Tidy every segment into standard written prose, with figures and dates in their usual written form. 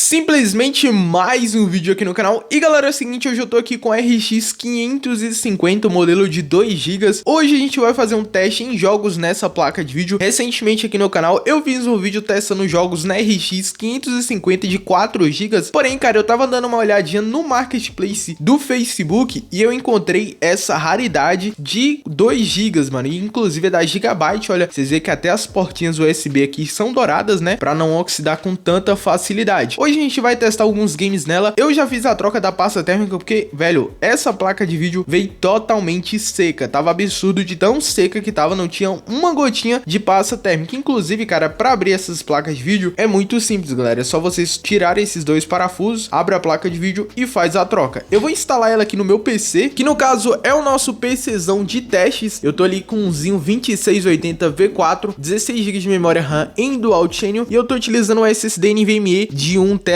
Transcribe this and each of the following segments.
Simplesmente mais um vídeo aqui no canal. E galera, é o seguinte, hoje eu tô aqui com a RX 550, modelo de 2 GB. Hoje a gente vai fazer um teste em jogos nessa placa de vídeo. Recentemente aqui no canal eu fiz um vídeo testando jogos na RX 550 de 4 GB. Porém, cara, eu tava dando uma olhadinha no Marketplace do Facebook e eu encontrei essa raridade de 2 GB, mano. E inclusive é da Gigabyte, olha, vocês veem que até as portinhas USB aqui são douradas, né? Pra não oxidar com tanta facilidade. Hoje a gente vai testar alguns games nela. Eu já fiz a troca da pasta térmica porque, velho, essa placa de vídeo veio totalmente seca. Tava absurdo de tão seca que tava, não tinha uma gotinha de pasta térmica. Inclusive, cara, pra abrir essas placas de vídeo é muito simples, galera. É só vocês tirarem esses dois parafusos, abre a placa de vídeo e faz a troca. Eu vou instalar ela aqui no meu PC, que no caso é o nosso PCzão de testes. Eu tô ali com um Zinho 2680 V4, 16 GB de memória RAM em Dual Channel e eu tô utilizando um SSD NVMe de 1 TB.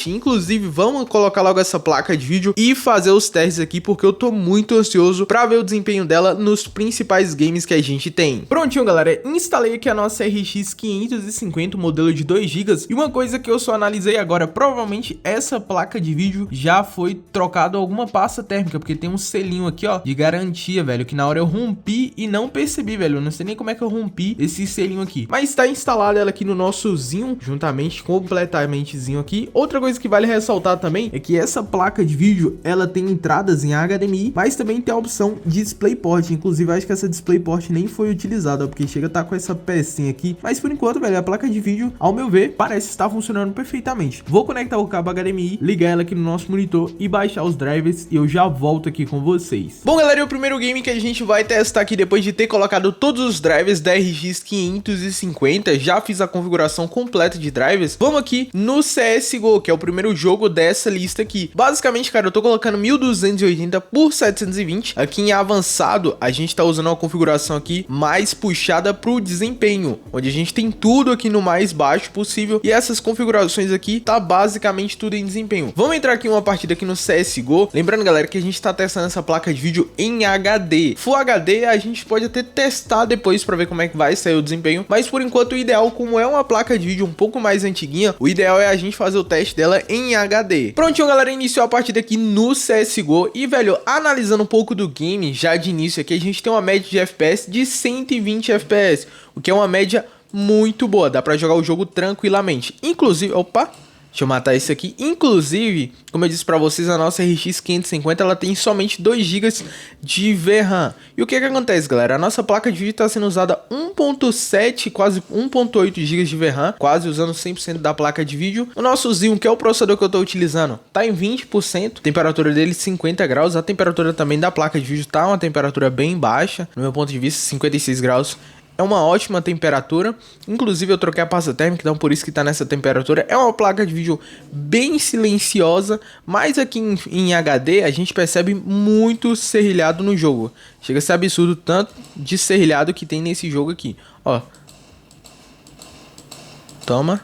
Inclusive, vamos colocar logo essa placa de vídeo e fazer os testes aqui, porque eu tô muito ansioso pra ver o desempenho dela nos principais games que a gente tem. Prontinho, galera, instalei aqui a nossa RX 550, modelo de 2 GB, e uma coisa que eu só analisei agora, provavelmente essa placa de vídeo já foi trocado alguma pasta térmica, porque tem um selinho aqui, ó, de garantia, velho, que na hora eu rompi e não percebi, velho, eu não sei nem como é que eu rompi esse selinho aqui, mas tá instalada ela aqui no nosso Zinho, juntamente, completamente Zinho aqui. Outra coisa que vale ressaltar também é que essa placa de vídeo, ela tem entradas em HDMI, mas também tem a opção de DisplayPort. Inclusive, acho que essa DisplayPort nem foi utilizada, porque chega a estar com essa pecinha aqui. Mas por enquanto, velho, a placa de vídeo, ao meu ver, parece estar funcionando perfeitamente. Vou conectar o cabo HDMI, ligar ela aqui no nosso monitor e baixar os drivers, e eu já volto aqui com vocês. Bom, galera, e o primeiro game que a gente vai testar aqui, depois de ter colocado todos os drivers da RX 550, já fiz a configuração completa de drivers. Vamos aqui no CSGO, que é o primeiro jogo dessa lista aqui. Basicamente, cara, eu tô colocando 1280 por 720. Aqui em avançado, a gente tá usando uma configuração aqui mais puxada pro desempenho, onde a gente tem tudo aqui no mais baixo possível. E essas configurações aqui tá basicamente tudo em desempenho. Vamos entrar aqui em uma partida aqui no CSGO. Lembrando, galera, que a gente tá testando essa placa de vídeo em HD. Full HD a gente pode até testar depois pra ver como é que vai sair o desempenho. Mas por enquanto o ideal, como é uma placa de vídeo um pouco mais antiguinha, o ideal é a gente fazer o teste dela em HD. Prontinho, galera, iniciou a partida aqui no CSGO e, velho, analisando um pouco do game, já de início aqui, a gente tem uma média de FPS de 120 FPS, o que é uma média muito boa, dá pra jogar o jogo tranquilamente. Inclusive, opa, deixa eu matar esse aqui. Inclusive, como eu disse pra vocês, a nossa RX 550, ela tem somente 2 GB de VRAM. E o que que acontece, galera? A nossa placa de vídeo está sendo usada 1.7, quase 1.8 GB de VRAM, quase usando 100% da placa de vídeo. O nosso Zinho, que é o processador que eu tô utilizando, tá em 20%, temperatura dele 50 graus. A temperatura também da placa de vídeo tá uma temperatura bem baixa, no meu ponto de vista, 56 graus. É uma ótima temperatura, inclusive eu troquei a pasta térmica, então por isso que tá nessa temperatura. É uma placa de vídeo bem silenciosa, mas aqui em HD a gente percebe muito serrilhado no jogo. Chega a ser absurdo tanto de serrilhado que tem nesse jogo aqui, ó. Toma,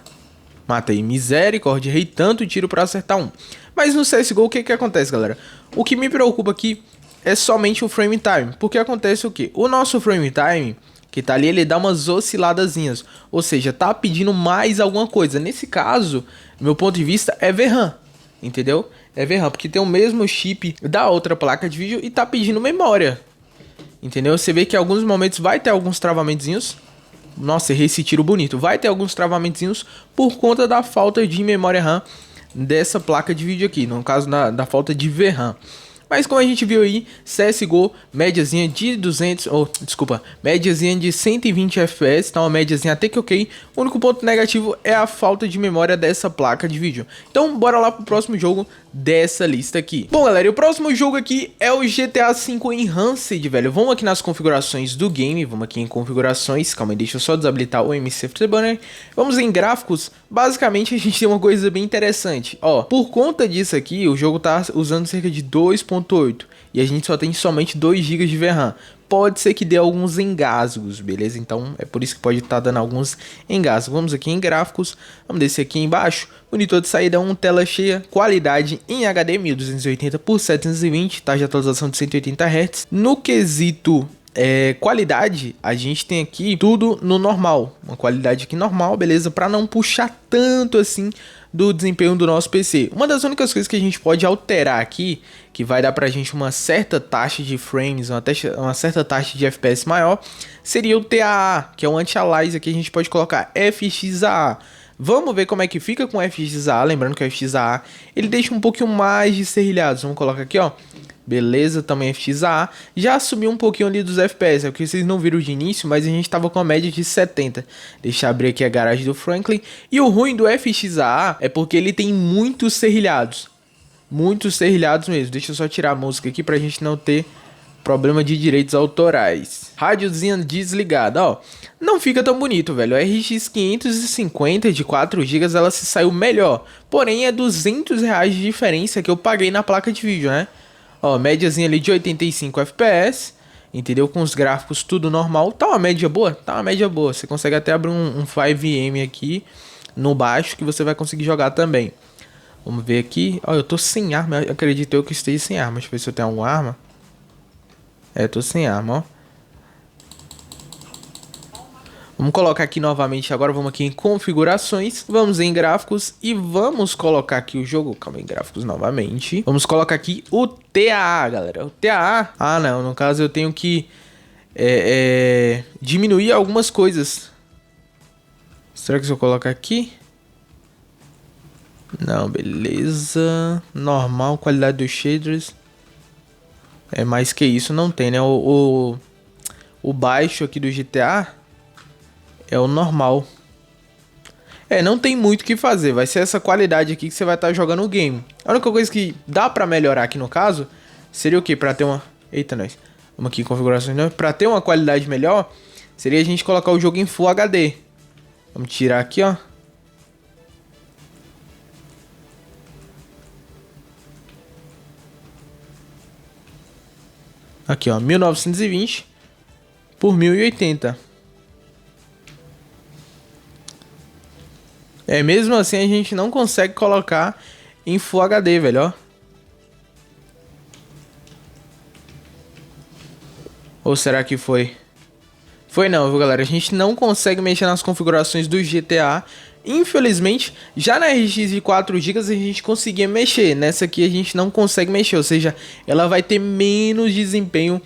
matei, misericórdia, errei tanto tiro pra acertar um. Mas no CSGO o que que acontece, galera? O que me preocupa aqui é somente o frame time, porque acontece o que? O nosso frame time que tá ali, ele dá umas osciladazinhas, ou seja, tá pedindo mais alguma coisa. Nesse caso, meu ponto de vista, é VRAM, entendeu? É VRAM, porque tem o mesmo chip da outra placa de vídeo e tá pedindo memória, entendeu? Você vê que em alguns momentos vai ter alguns travamentozinhos. Nossa, errei esse tiro bonito. Vai ter alguns travamentozinhos por conta da falta de memória RAM dessa placa de vídeo aqui, no caso da falta de VRAM. Mas como a gente viu aí, CSGO, médiazinha de 200, médiazinha de 120 FPS, tá uma médiazinha até que ok. O único ponto negativo é a falta de memória dessa placa de vídeo. Então bora lá pro próximo jogo dessa lista aqui. Bom, galera, e o próximo jogo aqui é o GTA V Enhanced, velho. Vamos aqui nas configurações do game, vamos aqui em configurações, calma aí, deixa eu só desabilitar o MC Afterburner. Vamos em gráficos. Basicamente a gente tem uma coisa bem interessante, ó, por conta disso aqui, o jogo tá usando cerca de 2.8 e a gente só tem somente 2 GB de VRAM. Pode ser que dê alguns engasgos, beleza? Então é por isso que pode estar dando alguns engasgos. Vamos aqui em gráficos, vamos descer aqui embaixo. Monitor de saída 1, tela cheia, qualidade em HD 1280 por 720, taxa de atualização de 180 Hz. No quesito qualidade, a gente tem aqui tudo no normal, uma qualidade aqui normal, beleza? Para não puxar tanto assim do desempenho do nosso PC. Uma das únicas coisas que a gente pode alterar aqui, que vai dar pra gente uma certa taxa de frames, uma certa taxa de FPS maior, seria o TAA, que é o anti-aliasing. Aqui a gente pode colocar FXAA. Vamos ver como é que fica com o FXAA, lembrando que o FXAA ele deixa um pouquinho mais de serrilhados. Vamos colocar aqui, ó. Beleza, também FXAA. Já subiu um pouquinho ali dos FPS, é o que vocês não viram de início, mas a gente tava com a média de 70. Deixa eu abrir aqui a garagem do Franklin. E o ruim do FXAA é porque ele tem muitos serrilhados. Muitos serrilhados mesmo. Deixa eu só tirar a música aqui pra gente não ter problema de direitos autorais. Rádiozinha desligada, ó. Não fica tão bonito, velho. A RX 550 de 4 GB ela se saiu melhor. Porém, é R$200 de diferença que eu paguei na placa de vídeo, né? Ó, médiazinha ali de 85 FPS. Entendeu? Com os gráficos tudo normal. Tá uma média boa? Tá uma média boa. Você consegue até abrir um 5M aqui no baixo que você vai conseguir jogar também. Vamos ver aqui. Ó, eu tô sem arma. Acredito eu que esteja sem arma. Deixa eu ver se eu tenho alguma arma. É, tô sem arma, ó. Vamos colocar aqui novamente agora, vamos aqui em configurações, vamos em gráficos e vamos colocar aqui o jogo, calma aí, gráficos novamente. Vamos colocar aqui o TAA, galera, o TAA, não, no caso eu tenho que diminuir algumas coisas. Será que se eu colocar aqui? Não, beleza, normal, qualidade dos shaders. É mais que isso, não tem, né, o baixo aqui do GTA... é o normal. Não tem muito o que fazer. Vai ser essa qualidade aqui que você vai estar jogando o game. A única coisa que dá pra melhorar aqui no caso seria o que? Pra ter uma... Eita, nós. Vamos aqui em configurações. Pra ter uma qualidade melhor, seria a gente colocar o jogo em Full HD. Vamos tirar aqui, ó. Aqui, ó. 1920 por 1080. Mesmo assim a gente não consegue colocar em Full HD, velho, ó. Ou será que foi? Foi não, viu, galera? A gente não consegue mexer nas configurações do GTA. Infelizmente, já na RX de 4 GB a gente conseguia mexer. Nessa aqui a gente não consegue mexer, ou seja, ela vai ter menos desempenho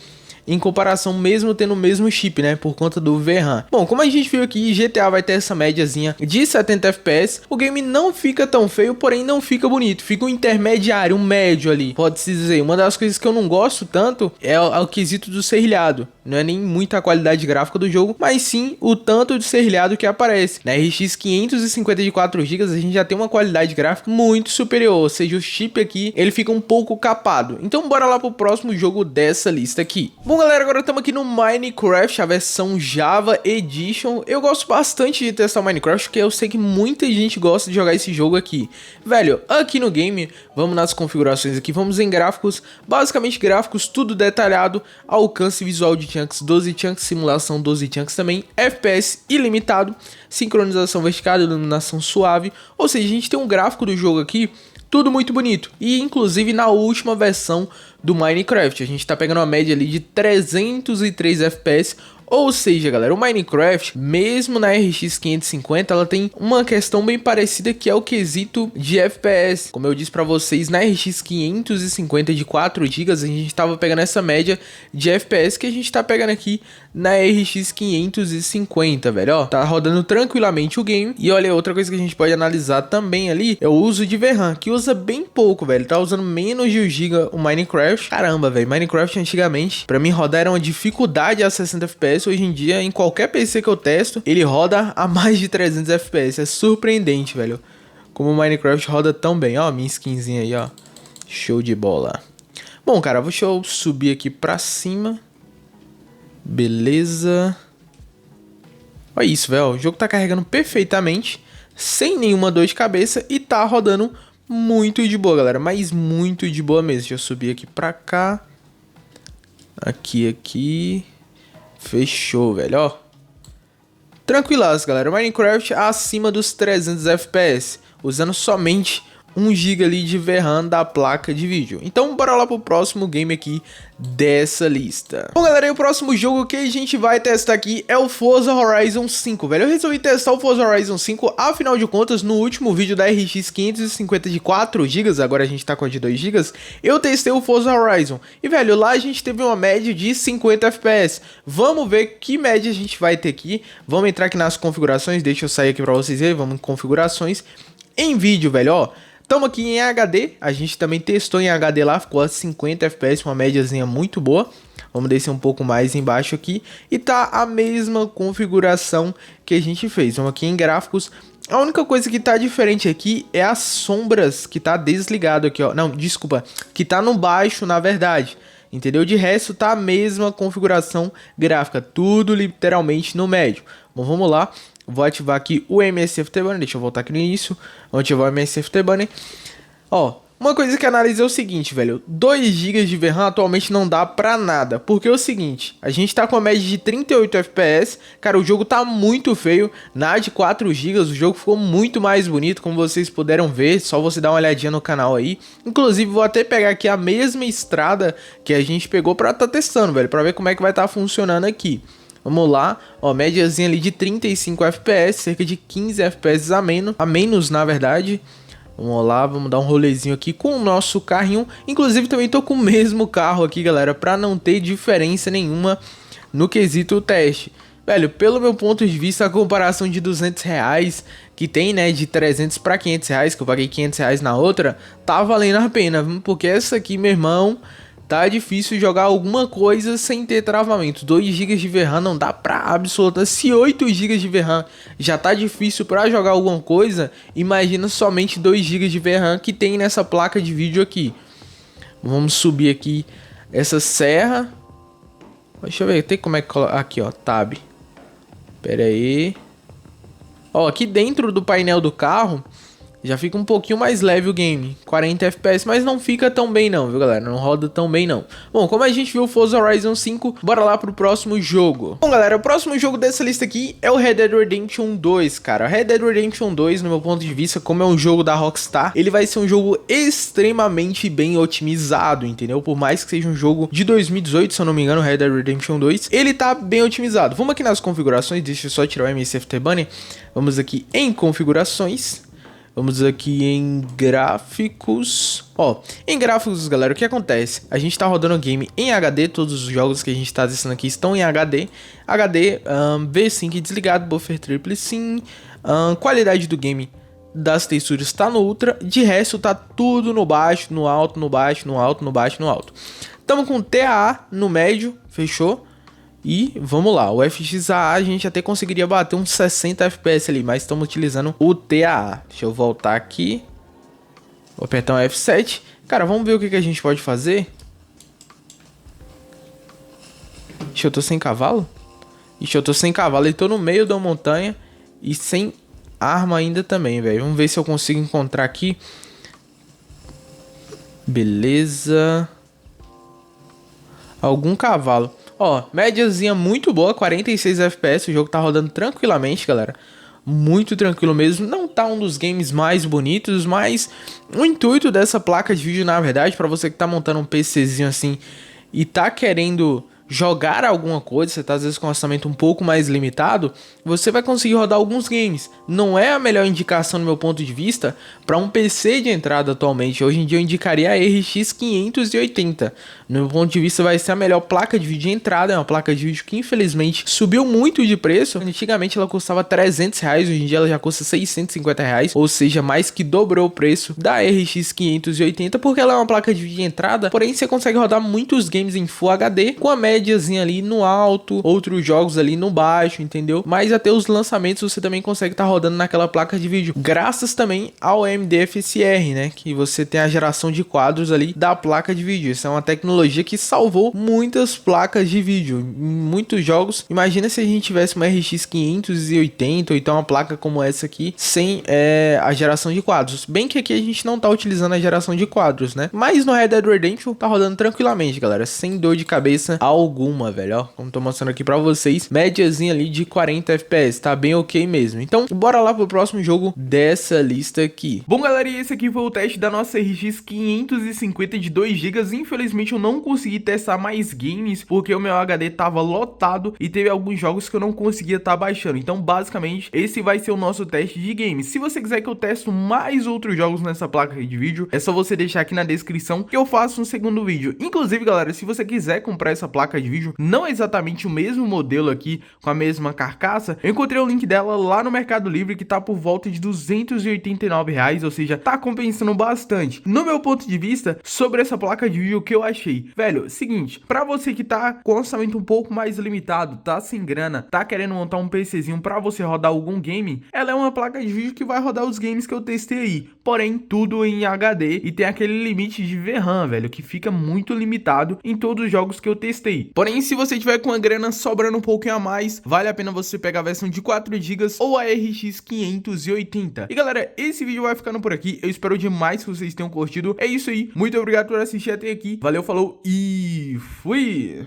em comparação, mesmo tendo o mesmo chip, né, por conta do VRAM. Bom, como a gente viu aqui, GTA vai ter essa médiazinha de 70 FPS, o game não fica tão feio, porém não fica bonito, fica um intermediário, um médio ali, pode-se dizer. Uma das coisas que eu não gosto tanto é o quesito do serrilhado, não é nem muita qualidade gráfica do jogo, mas sim o tanto de serrilhado que aparece. Na RX 550 de 4 GB a gente já tem uma qualidade gráfica muito superior, ou seja, o chip aqui, ele fica um pouco capado. Então bora lá pro próximo jogo dessa lista aqui. Bom, galera, agora estamos aqui no Minecraft, a versão Java Edition. Eu gosto bastante de testar o Minecraft, porque eu sei que muita gente gosta de jogar esse jogo aqui. Velho, aqui no game, vamos nas configurações aqui, vamos em gráficos, basicamente gráficos, tudo detalhado, alcance visual de chunks 12 chunks, simulação 12 chunks também, FPS ilimitado, sincronização vertical, iluminação suave, ou seja, a gente tem um gráfico do jogo aqui, tudo muito bonito. E inclusive na última versão do Minecraft, a gente tá pegando uma média ali de 303 FPS. Ou seja, galera, o Minecraft, mesmo na RX 550, ela tem uma questão bem parecida, que é o quesito de FPS. Como eu disse pra vocês, na RX 550 de 4 GB, a gente tava pegando essa média de FPS que a gente tá pegando aqui na RX 550, velho, ó. Tá rodando tranquilamente o game. E olha, outra coisa que a gente pode analisar também ali é o uso de VRAM, que usa bem pouco, velho. Tá usando menos de 1 GB o Minecraft. Caramba, velho, Minecraft antigamente, pra mim rodar era uma dificuldade a 60 FPS. Hoje em dia, em qualquer PC que eu testo, ele roda a mais de 300 FPS. É surpreendente, velho, como o Minecraft roda tão bem. Ó, minha skinzinha aí, ó. Show de bola. Bom, cara, deixa eu subir aqui pra cima. Beleza. Olha isso, velho. O jogo tá carregando perfeitamente, sem nenhuma dor de cabeça, e tá rodando muito de boa, galera. Mas muito de boa mesmo. Deixa eu subir aqui pra cá. Aqui. Fechou, velho, ó. Tranquilaço, galera. Minecraft acima dos 300 FPS, usando somente 1 GB ali de VRAM da placa de vídeo. Então bora lá pro próximo game aqui dessa lista. Bom galera, e o próximo jogo que a gente vai testar aqui é o Forza Horizon 5, velho. Eu resolvi testar o Forza Horizon 5, afinal de contas, no último vídeo da RX 550 de 4 GB, agora a gente tá com a de 2 GB, eu testei o Forza Horizon. E velho, lá a gente teve uma média de 50 FPS. Vamos ver que média a gente vai ter aqui. Vamos entrar aqui nas configurações, deixa eu sair aqui pra vocês verem, vamos em configurações. Em vídeo, velho, ó. Estamos aqui em HD, a gente também testou em HD lá, ficou a 50 FPS, uma médiazinha muito boa. Vamos descer um pouco mais embaixo aqui e tá a mesma configuração que a gente fez. Vamos aqui em gráficos. A única coisa que tá diferente aqui é as sombras, que tá desligado aqui, ó. Não, desculpa, que tá no baixo, na verdade. Entendeu? De resto tá a mesma configuração gráfica, tudo literalmente no médio. Bom, vamos lá. Vou ativar aqui o MS Afterburner, deixa eu voltar aqui no início. Vou ativar o MS Afterburner. Ó, uma coisa que analisei é o seguinte, velho. 2 GB de VRAM atualmente não dá pra nada. Porque é o seguinte, a gente tá com a média de 38 FPS. Cara, o jogo tá muito feio. Na de 4 GB o jogo ficou muito mais bonito, como vocês puderam ver. Só você dar uma olhadinha no canal aí. Inclusive, vou até pegar aqui a mesma estrada que a gente pegou pra tá testando, velho. Pra ver como é que vai tá funcionando aqui. Vamos lá, ó, médiazinha ali de 35 FPS, cerca de 15 FPS a menos na verdade. Vamos lá, vamos dar um rolezinho aqui com o nosso carrinho. Inclusive também tô com o mesmo carro aqui, galera, pra não ter diferença nenhuma no quesito teste. Velho, pelo meu ponto de vista, a comparação de R$200 que tem, né, de 300 para R$500, que eu paguei R$500 na outra, tá valendo a pena, porque essa aqui, meu irmão... Tá difícil jogar alguma coisa sem ter travamento. 2 GB de VRAM não dá pra absoluta. Se 8 GB de VRAM já tá difícil pra jogar alguma coisa, imagina somente 2 GB de VRAM que tem nessa placa de vídeo aqui. Vamos subir aqui essa serra. Deixa eu ver, tem como é que coloca aqui, ó, tab. Pera aí. Ó, aqui dentro do painel do carro já fica um pouquinho mais leve o game, 40 FPS, mas não fica tão bem não, viu galera? Não roda tão bem não. Bom, como a gente viu o Forza Horizon 5, bora lá pro próximo jogo. Bom galera, o próximo jogo dessa lista aqui é o Red Dead Redemption 2, cara. Red Dead Redemption 2, no meu ponto de vista, como é um jogo da Rockstar, ele vai ser um jogo extremamente bem otimizado, entendeu? Por mais que seja um jogo de 2018, se eu não me engano, Red Dead Redemption 2, ele tá bem otimizado. Vamos aqui nas configurações, deixa eu só tirar o MS Afterburner. Vamos aqui em configurações. Vamos aqui em gráficos. Ó, em gráficos, galera, o que acontece? A gente tá rodando o game em HD, todos os jogos que a gente tá testando aqui estão em HD. HD, V5 desligado, buffer triple sim. Qualidade do game das texturas tá no ultra. De resto tá tudo no baixo, no alto, no baixo, no alto, no baixo, no alto. Tamo com TAA no médio, fechou? E vamos lá, o FXAA a gente até conseguiria bater uns 60 FPS ali, mas estamos utilizando o TAA. Deixa eu voltar aqui. Vou apertar um F7. Cara, vamos ver o que a gente pode fazer. Ixi, eu tô sem cavalo? Ixi, eu tô sem cavalo e tô no meio da montanha e sem arma ainda também, velho. Vamos ver se eu consigo encontrar aqui. Beleza. Algum cavalo. Ó, médiazinha muito boa, 46 FPS, o jogo tá rodando tranquilamente, galera. Muito tranquilo mesmo, não tá um dos games mais bonitos, mas o intuito dessa placa de vídeo, na verdade, pra você que tá montando um PCzinho assim e tá querendo jogar alguma coisa, você tá às vezes com um orçamento um pouco mais limitado, você vai conseguir rodar alguns games. Não é a melhor indicação no meu ponto de vista para um PC de entrada atualmente. Hoje em dia eu indicaria a RX 580. No meu ponto de vista vai ser a melhor placa de vídeo de entrada, é uma placa de vídeo que infelizmente subiu muito de preço. Antigamente ela custava R$300, hoje em dia ela já custa R$650, ou seja, mais que dobrou o preço da RX 580, porque ela é uma placa de vídeo de entrada, porém você consegue rodar muitos games em Full HD, com a médiazinha ali no alto, outros jogos ali no baixo, entendeu? Mas até os lançamentos você também consegue estar rodando naquela placa de vídeo, graças também ao AMD FSR, né? Que você tem a geração de quadros ali da placa de vídeo. Isso é uma tecnologia que salvou muitas placas de vídeo, em muitos jogos. Imagina se a gente tivesse uma RX 580 ou então uma placa como essa aqui, sem a geração de quadros. Bem que aqui a gente não tá utilizando a geração de quadros, né? Mas no Red Dead Redemption tá rodando tranquilamente, galera, sem dor de cabeça alguma, velho, ó, como tô mostrando aqui pra vocês, médiazinha ali de 40 FPS, tá bem ok mesmo. Então, bora lá pro próximo jogo dessa lista aqui. Bom, galera, e esse aqui foi o teste da nossa RX 550 de 2 GB. Infelizmente eu não consegui testar mais games, porque o meu HD tava lotado e teve alguns jogos que eu não conseguia estar baixando. Então, basicamente, esse vai ser o nosso teste de games. Se você quiser que eu testo mais outros jogos nessa placa de vídeo, é só você deixar aqui na descrição que eu faço um segundo vídeo. Inclusive, galera, se você quiser comprar essa placa de vídeo, não é exatamente o mesmo modelo aqui, com a mesma carcaça, eu encontrei o link dela lá no Mercado Livre, que tá por volta de R$289, ou seja, tá compensando bastante. No meu ponto de vista, sobre essa placa de vídeo, o que eu achei? Velho, seguinte, pra você que tá com orçamento um pouco mais limitado, tá sem grana, tá querendo montar um PCzinho pra você rodar algum game, ela é uma placa de vídeo que vai rodar os games que eu testei aí, porém tudo em HD e tem aquele limite de VRAM, velho, que fica muito limitado em todos os jogos que eu testei. Porém, se você tiver com a grana sobrando um pouquinho a mais, vale a pena você pegar a versão de 4 GB ou a RX 580. E galera, esse vídeo vai ficando por aqui, eu espero demais que vocês tenham curtido. É isso aí, muito obrigado por assistir até aqui, valeu, falou e fui!